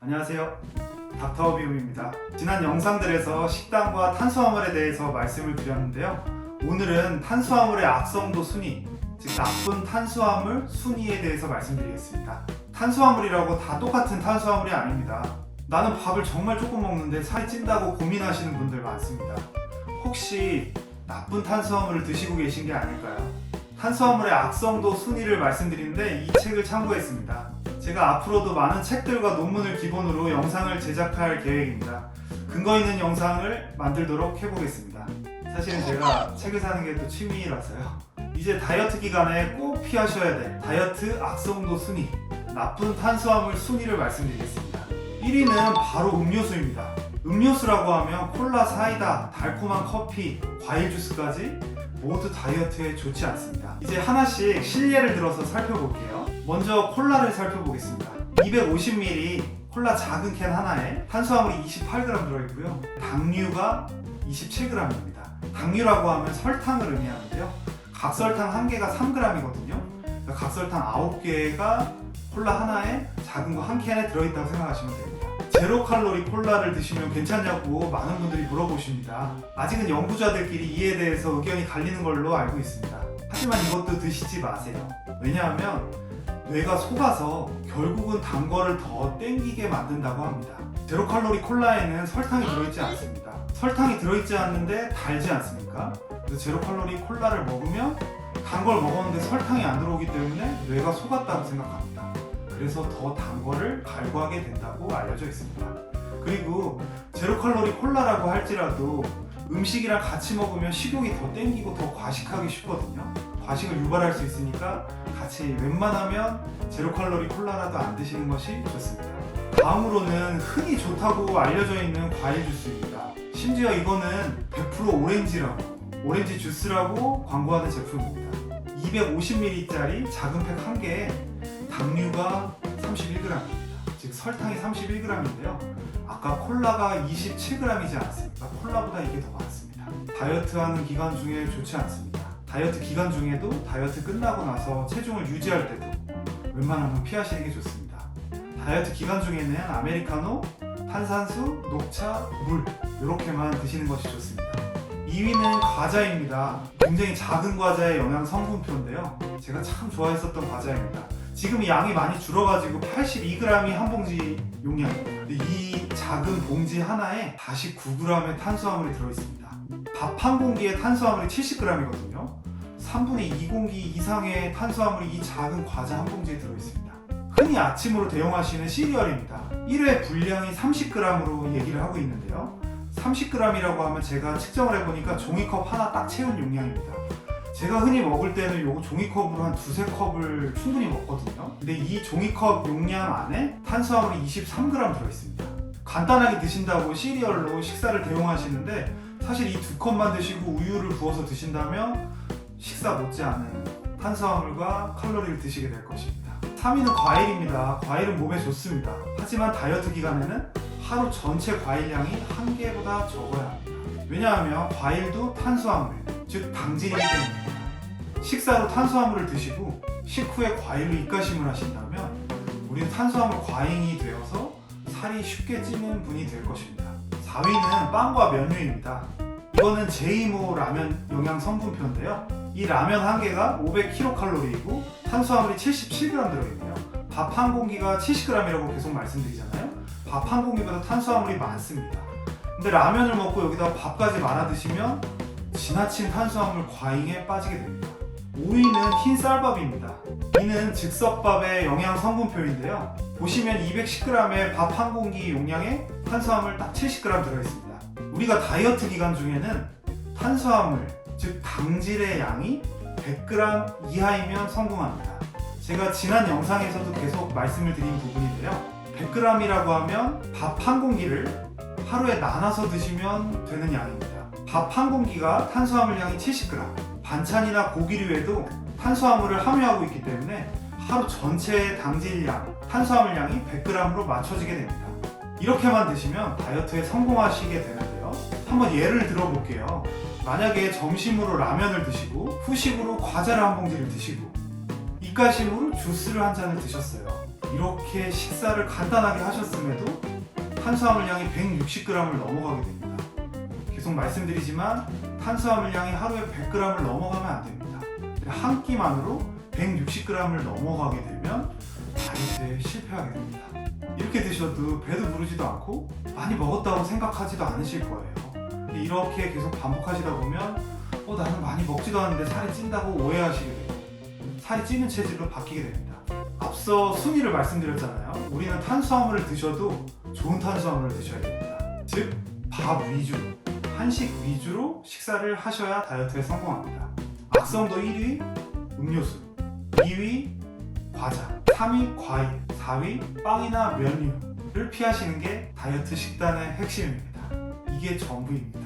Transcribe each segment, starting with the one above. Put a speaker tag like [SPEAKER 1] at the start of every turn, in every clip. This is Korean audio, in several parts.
[SPEAKER 1] 안녕하세요, 닥터비움입니다. 지난 영상들에서 식단과 탄수화물에 대해서 말씀을 드렸는데요. 오늘은 탄수화물의 악성도 순위, 즉 나쁜 탄수화물 순위에 대해서 말씀드리겠습니다. 탄수화물이라고 다 똑같은 탄수화물이 아닙니다. 나는 밥을 정말 조금 먹는데 살이 찐다고 고민하시는 분들 많습니다. 혹시 나쁜 탄수화물을 드시고 계신 게 아닐까요? 탄수화물의 악성도 순위를 말씀드리는데 이 책을 참고했습니다. 제가 앞으로도 많은 책들과 논문을 기본으로 영상을 제작할 계획입니다. 근거 있는 영상을 만들도록 해보겠습니다. 사실은 제가 책을 사는 게 또 취미라서요. 이제 다이어트 기간에 꼭 피하셔야 될 다이어트 악성도 순위, 나쁜 탄수화물 순위를 말씀드리겠습니다. 1위는 바로 음료수입니다. 음료수라고 하면 콜라, 사이다, 달콤한 커피, 과일 주스까지 모두 다이어트에 좋지 않습니다. 이제 하나씩 실례를 들어서 살펴볼게요. 먼저 콜라를 살펴보겠습니다. 250ml 콜라 작은 캔 하나에 탄수화물이 28g 들어있고요. 당류가 27g입니다. 당류라고 하면 설탕을 의미하는데요. 각설탕 1개가 3g이거든요. 그러니까 각설탕 9개가 콜라 하나에 작은 거 한 캔에 들어있다고 생각하시면 됩니다. 제로 칼로리 콜라를 드시면 괜찮냐고 많은 분들이 물어보십니다. 아직은 연구자들끼리 이에 대해서 의견이 갈리는 걸로 알고 있습니다. 하지만 이것도 드시지 마세요. 왜냐하면 뇌가 속아서 결국은 단 거를 더 땡기게 만든다고 합니다. 제로 칼로리 콜라에는 설탕이 들어있지 않습니다. 설탕이 들어있지 않는데 달지 않습니까? 그래서 제로 칼로리 콜라를 먹으면 단 걸 먹었는데 설탕이 안 들어오기 때문에 뇌가 속았다고 생각합니다. 그래서 더 단 거를 갈구하게 된다고 알려져 있습니다. 그리고 제로 칼로리 콜라라고 할지라도 음식이랑 같이 먹으면 식욕이 더 땡기고 더 과식하기 쉽거든요. 과식을 유발할 수 있으니까 같이 웬만하면 제로 칼로리 콜라라도 안 드시는 것이 좋습니다. 다음으로는 흔히 좋다고 알려져 있는 과일 주스입니다. 심지어 이거는 100% 오렌지 주스라고 광고하는 제품입니다. 250ml짜리 작은 팩 한 개에 당류가 31g입니다. 즉 설탕이 31g인데요. 아까 콜라가 27g이지 않습니까? 콜라보다 이게 더 많습니다. 다이어트하는 기간 중에 좋지 않습니다. 다이어트 기간 중에도 다이어트 끝나고 나서 체중을 유지할 때도 웬만하면 피하시는 게 좋습니다. 다이어트 기간 중에는 아메리카노, 탄산수, 녹차, 물 이렇게만 드시는 것이 좋습니다. 2위는 과자입니다. 굉장히 작은 과자의 영양 성분표인데요. 제가 참 좋아했었던 과자입니다. 지금 양이 많이 줄어가지고 82g이 한 봉지 용량입니다. 근데 이 작은 봉지 하나에 49g의 탄수화물이 들어있습니다. 밥 한 공기에 탄수화물이 70g이거든요. 3분의 2 공기 이상의 탄수화물이 이 작은 과자 한 봉지에 들어있습니다. 흔히 아침으로 대용하시는 시리얼입니다. 1회 분량이 30g으로 얘기를 하고 있는데요. 30g이라고 하면 제가 측정을 해보니까 종이컵 하나 딱 채운 용량입니다. 제가 흔히 먹을 때는 요거 종이컵으로 한 두세 컵을 충분히 먹거든요. 근데 이 종이컵 용량 안에 탄수화물이 23g 들어있습니다. 간단하게 드신다고 시리얼로 식사를 대용하시는데 사실 이 두 컵만 드시고 우유를 부어서 드신다면 식사 못지않은 탄수화물과 칼로리를 드시게 될 것입니다. 3위는 과일입니다. 과일은 몸에 좋습니다. 하지만 다이어트 기간에는 하루 전체 과일량이 한 개보다 적어야 합니다. 왜냐하면 과일도 탄수화물, 즉 당질이기 때문입니다. 식사로 탄수화물을 드시고 식후에 과일로 입가심을 하신다면 우리는 탄수화물 과잉이 되어서 살이 쉽게 찌는 분이 될 것입니다. 4위는 빵과 면류입니다. 이거는 제이모 라면 영양 성분표인데요. 이 라면 한 개가 500kcal이고 탄수화물이 77g 들어있네요. 밥 한 공기가 70g이라고 계속 말씀드리잖아요. 밥 한 공기보다 탄수화물이 많습니다. 근데 라면을 먹고 여기다가 밥까지 말아 드시면 지나친 탄수화물 과잉에 빠지게 됩니다. 5위는 흰 쌀밥입니다. 이는 즉석밥의 영양 성분표인데요. 보시면 210g의 밥 한 공기 용량에 탄수화물 딱 70g 들어있습니다. 우리가 다이어트 기간 중에는 탄수화물, 즉 당질의 양이 100g 이하이면 성공합니다. 제가 지난 영상에서도 계속 말씀을 드린 부분인데요. 100g이라고 하면 밥 한 공기를 하루에 나눠서 드시면 되는 양입니다. 밥 한 공기가 탄수화물량이 70g, 반찬이나 고기류에도 탄수화물을 함유하고 있기 때문에 하루 전체의 당질량, 탄수화물량이 100g으로 맞춰지게 됩니다. 이렇게만 드시면 다이어트에 성공하시게 되는데요. 한번 예를 들어볼게요. 만약에 점심으로 라면을 드시고 후식으로 과자를 한 봉지를 드시고 입가심으로 주스를 한 잔을 드셨어요. 이렇게 식사를 간단하게 하셨음에도 탄수화물량이 160g을 넘어가게 됩니다. 계속 말씀드리지만 탄수화물량이 하루에 100g을 넘어가면 안 됩니다. 한 끼만으로 160g을 넘어가게 되면 다이어트에 실패하게 됩니다. 이렇게 드셔도 배도 부르지도 않고 많이 먹었다고 생각하지도 않으실 거예요. 이렇게 계속 반복하시다 보면 나는 많이 먹지도 않는데 살이 찐다고 오해하시게 돼요. 살이 찌는 체질로 바뀌게 됩니다. 앞서 순위를 말씀드렸잖아요. 우리는 탄수화물을 드셔도 좋은 탄수화물을 드셔야 됩니다. 즉, 밥 위주로, 한식 위주로 식사를 하셔야 다이어트에 성공합니다. 악성도 1위 음료수, 2위 과자, 3위 과일, 4위 빵이나 면류를 피하시는 게 다이어트 식단의 핵심입니다. 이게 전부입니다.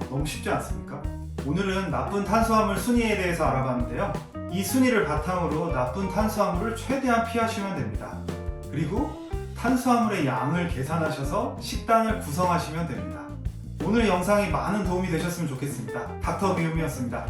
[SPEAKER 1] 너무 쉽지 않습니까? 오늘은 나쁜 탄수화물 순위에 대해서 알아봤는데요. 이 순위를 바탕으로 나쁜 탄수화물을 최대한 피하시면 됩니다. 그리고 탄수화물의 양을 계산하셔서 식단을 구성하시면 됩니다. 오늘 영상이 많은 도움이 되셨으면 좋겠습니다. 닥터 비움이었습니다.